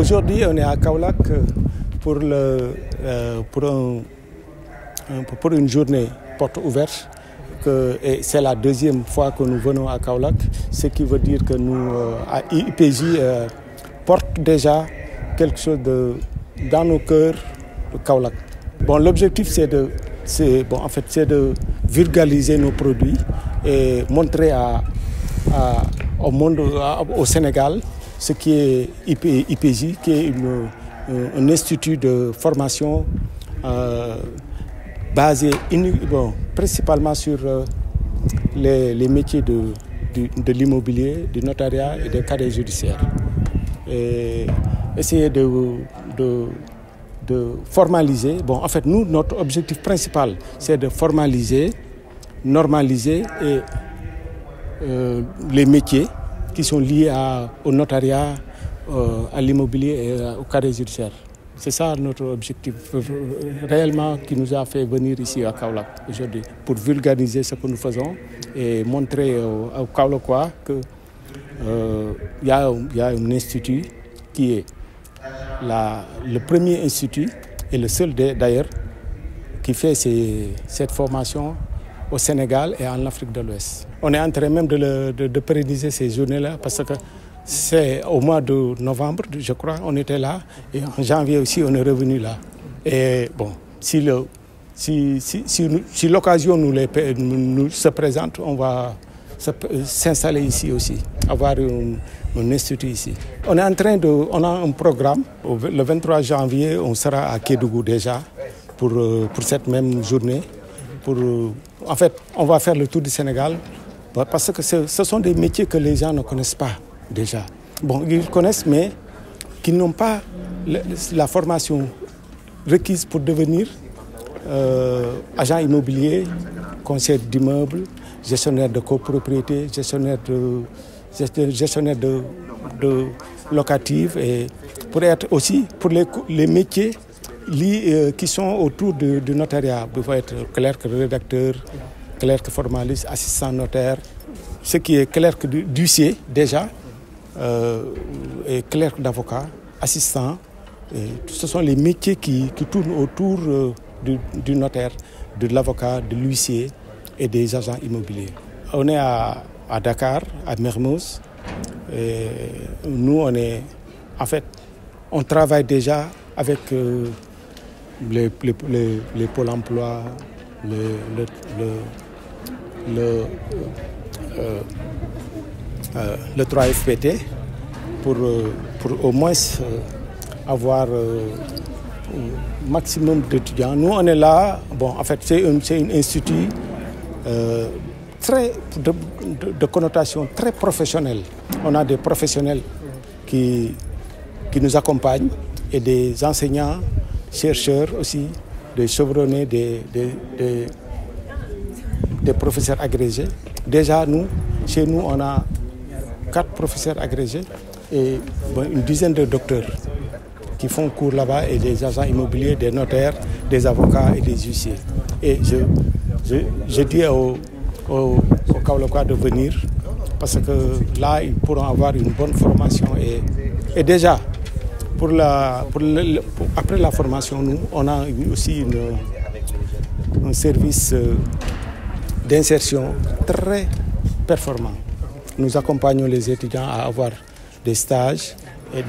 Aujourd'hui, on est à Kaolack pour une journée porte ouverte. Et c'est la deuxième fois que nous venons à Kaolack, ce qui veut dire que nous, à IPJ, porte déjà quelque chose dans nos cœurs de Kaolack. Bon, l'objectif, c'est de vulgariser nos produits et montrer au monde, au Sénégal, ce qui est IPJ, qui est un institut de formation basé principalement sur les métiers de l'immobilier, du notariat et des cadres judiciaires. Et essayer de formaliser. Bon, en fait, nous, notre objectif principal, c'est de formaliser, normaliser les métiers qui sont liés au notariat, à l'immobilier et au cadre judiciaire. C'est ça notre objectif réellement qui nous a fait venir ici à Kaolack aujourd'hui, pour vulgariser ce que nous faisons et montrer aux Kaolackois qu'il y a un institut qui est le premier institut et le seul d'ailleurs qui fait cette formation au Sénégal et en Afrique de l'Ouest. On est en train même de pérenniser ces journées-là parce que c'est au mois de novembre, je crois, on était là. Et en janvier aussi, on est revenu là. Et bon, si l'occasion nous se présente, on va s'installer ici aussi, avoir un institut ici. On a un programme. Le 23 janvier, on sera à Kédougou déjà pour cette même journée. En fait, on va faire le tour du Sénégal parce que ce sont des métiers que les gens ne connaissent pas déjà. Bon, ils connaissent, mais qui n'ont pas la formation requise pour devenir agent immobilier, conseiller d'immeuble, gestionnaire de copropriété, gestionnaire de locative, et pour être aussi pour les métiers qui sont autour du notariat. Il faut être clerc rédacteur, clerc formaliste, assistant notaire, ce qui est clerc d'huissier déjà, et clerc d'avocat, assistant. Et ce sont les métiers qui tournent autour du notaire, de l'avocat, de l'huissier et des agents immobiliers. On est à Dakar, à Mermoz. Et nous, on travaille déjà avec les pôles emploi, le 3FPT pour au moins avoir un maximum d'étudiants. Nous, on est là. Bon, en fait, c'est un institut de connotation très professionnelle. On a des professionnels qui nous accompagnent et des enseignants, chercheurs aussi, des chevronnés, des professeurs agrégés. Déjà, chez nous, on a 4 professeurs agrégés et une dizaine de docteurs qui font cours là-bas, et des agents immobiliers, des notaires, des avocats et des huissiers. Et je dis aux Kaolackois de venir parce que là, ils pourront avoir une bonne formation. Et déjà, après la formation, nous, on a aussi un service d'insertion très performant. Nous accompagnons les étudiants à avoir des stages et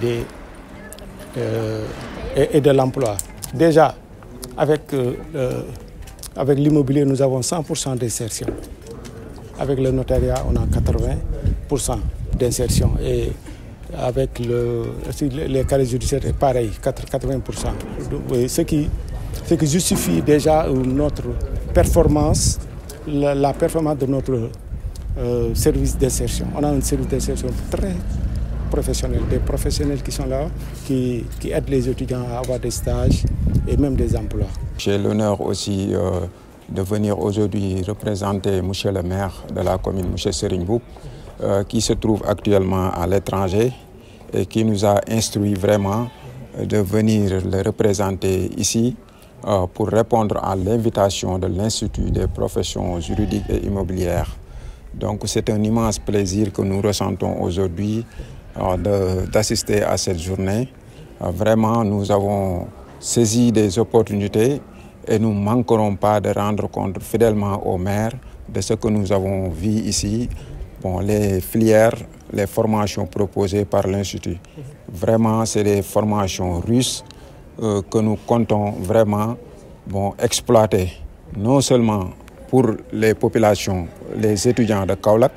de l'emploi. Déjà, avec l'immobilier, nous avons 100% d'insertion. Avec le notariat, on a 80% d'insertion. Et avec les cadres judiciaires, c'est pareil, 80%. Ce qui justifie déjà notre performance, la performance de notre service d'insertion. On a un service d'insertion très professionnel, des professionnels qui sont là, qui aident les étudiants à avoir des stages et même des emplois. J'ai l'honneur aussi de venir aujourd'hui représenter M. le maire de la commune, M. Serigne Mboup, qui se trouve actuellement à l'étranger et qui nous a instruit vraiment de venir le représenter ici pour répondre à l'invitation de l'Institut des professions juridiques et immobilières. Donc c'est un immense plaisir que nous ressentons aujourd'hui d'assister à cette journée Vraiment, nous avons saisi des opportunités et nous ne manquerons pas de rendre compte fidèlement au maire de ce que nous avons vu ici, les filières, les formations proposées par l'Institut. Vraiment, c'est des formations russes que nous comptons vraiment exploiter, non seulement pour les populations, les étudiants de Kaolack,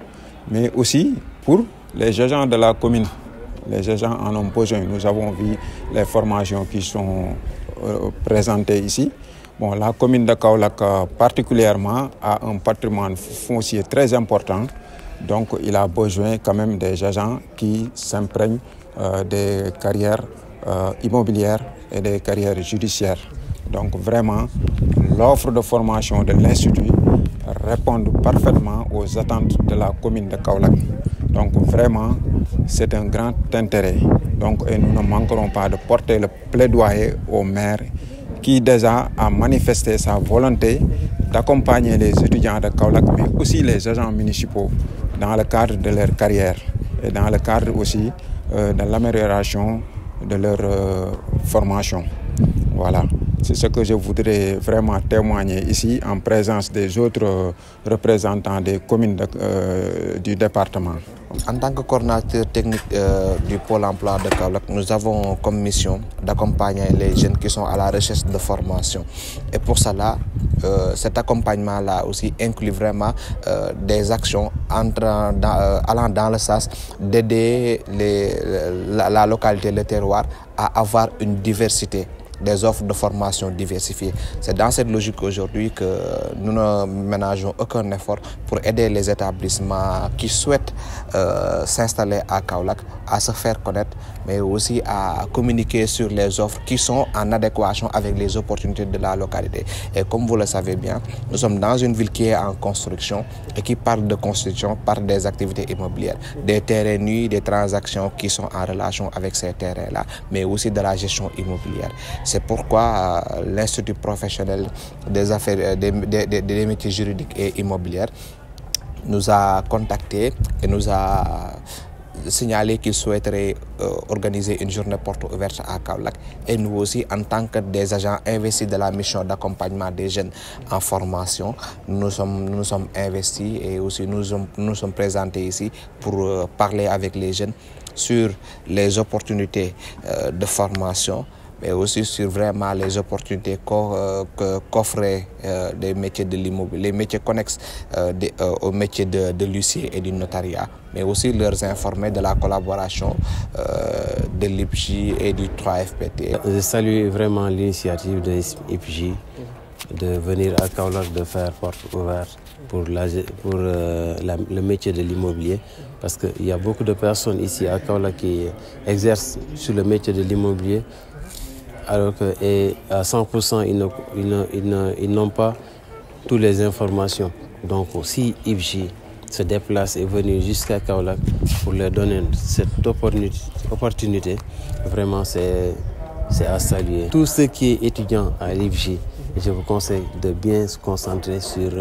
mais aussi pour les agents de la commune. Les agents en ont besoin. Nous avons vu les formations qui sont présentées ici. La commune de Kaolack particulièrement a un patrimoine foncier très important. Donc il a besoin quand même des agents qui s'imprègnent des carrières immobilières et des carrières judiciaires. Donc vraiment, l'offre de formation de l'Institut répond parfaitement aux attentes de la commune de Kaolack. Donc vraiment, c'est un grand intérêt. Et nous ne manquerons pas de porter le plaidoyer au maire qui déjà a manifesté sa volonté d'accompagner les étudiants de Kaolack, mais aussi les agents municipaux dans le cadre de leur carrière et dans le cadre aussi de l'amélioration de leur formation. Voilà, c'est ce que je voudrais vraiment témoigner ici en présence des autres représentants des communes du département. En tant que coordinateur technique du Pôle emploi de Kaolack, nous avons comme mission d'accompagner les jeunes qui sont à la recherche de formation. Et pour cela, cet accompagnement-là aussi inclut vraiment des actions allant dans le sens d'aider la localité, le terroir, à avoir une diversité des offres de formation diversifiées. C'est dans cette logique aujourd'hui que nous ne ménageons aucun effort pour aider les établissements qui souhaitent s'installer à Kaolack à se faire connaître, mais aussi à communiquer sur les offres qui sont en adéquation avec les opportunités de la localité. Et comme vous le savez bien, nous sommes dans une ville qui est en construction et qui parle de construction par des activités immobilières, des terrains nus, des transactions qui sont en relation avec ces terrains-là, mais aussi de la gestion immobilière. C'est pourquoi l'Institut professionnel des affaires, des métiers juridiques et immobiliers nous a contactés et nous a signalé qu'il souhaiterait organiser une journée porte ouverte à Kaolack. Et nous aussi, en tant que des agents investis de la mission d'accompagnement des jeunes en formation, nous sommes investis et aussi nous sommes présentés ici pour parler avec les jeunes sur les opportunités de formation, mais aussi sur vraiment les opportunités qu'offraient les métiers de l'immobilier, les métiers connexes aux métiers de l'huissier et du notariat, mais aussi leur informer de la collaboration de l'IPJ et du 3FPT. Je salue vraiment l'initiative de l'IPJ de venir à Kaolack, de faire porte ouverte pour le métier de l'immobilier, parce qu'il y a beaucoup de personnes ici à Kaolack qui exercent sur le métier de l'immobilier, alors qu'à 100%, ils n'ont pas toutes les informations. Donc si IPJ se déplace et est venu jusqu'à Kaolack pour leur donner cette opportunité, vraiment c'est à saluer. Tout ce qui est étudiant à l'IPJ, je vous conseille de bien se concentrer sur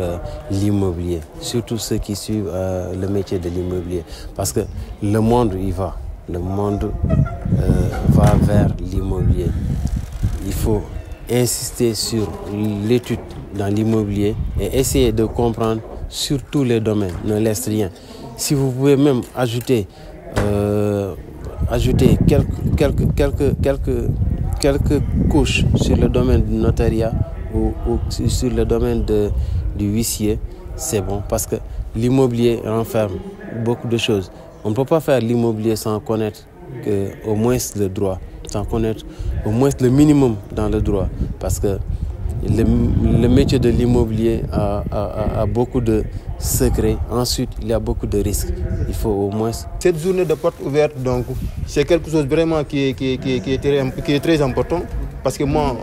l'immobilier, surtout ceux qui suivent le métier de l'immobilier, parce que le monde y va. Le monde va vers l'immobilier. Il faut insister sur l'étude dans l'immobilier et essayer de comprendre sur tous les domaines, ne laisse rien. Si vous pouvez même ajouter quelques couches sur le domaine du notariat ou sur le domaine du huissier, c'est bon, parce que l'immobilier renferme beaucoup de choses. On ne peut pas faire l'immobilier sans connaître au moins le droit, sans connaître au moins le minimum dans le droit, parce que le métier de l'immobilier a beaucoup de secrets. Ensuite, il y a beaucoup de risques. Il faut au moins... Cette journée de porte ouverte, donc, c'est quelque chose vraiment qui est très important, parce que moi,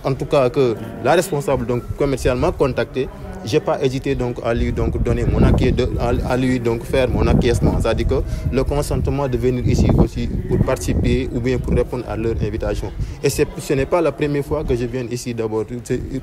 en tout cas, que la responsable commerciale m'a contacté, je n'ai pas hésité à lui donner mon à lui faire mon acquiescement. C'est-à-dire que le consentement de venir ici aussi pour participer ou bien pour répondre à leur invitation. Et ce n'est pas la première fois que je viens ici d'abord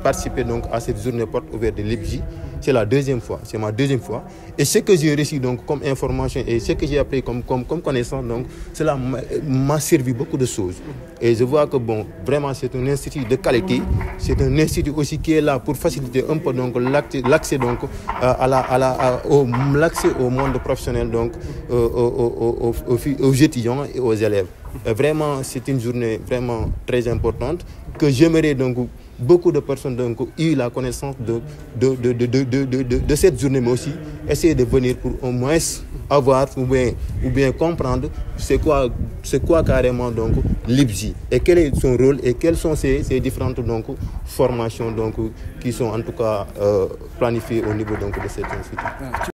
participer à cette journée porte ouverte de l'IPJ. c'est la deuxième fois, c'est ma deuxième fois. Et ce que j'ai reçu donc comme information et ce que j'ai appris comme connaissance, donc cela m'a servi beaucoup de choses. Et je vois que bon, vraiment c'est un institut de qualité, c'est un institut aussi qui est là pour faciliter un peu donc l'accès donc l'accès au monde professionnel donc aux étudiants et aux élèves. Et vraiment, c'est une journée vraiment très importante que j'aimerais donc beaucoup de personnes donc eu la connaissance de cette journée, mais aussi essayer de venir pour au moins avoir ou bien comprendre c'est quoi carrément donc l'IPJ et quel est son rôle et quelles sont ces différentes donc formations donc qui sont en tout cas planifiées au niveau donc de cet institut.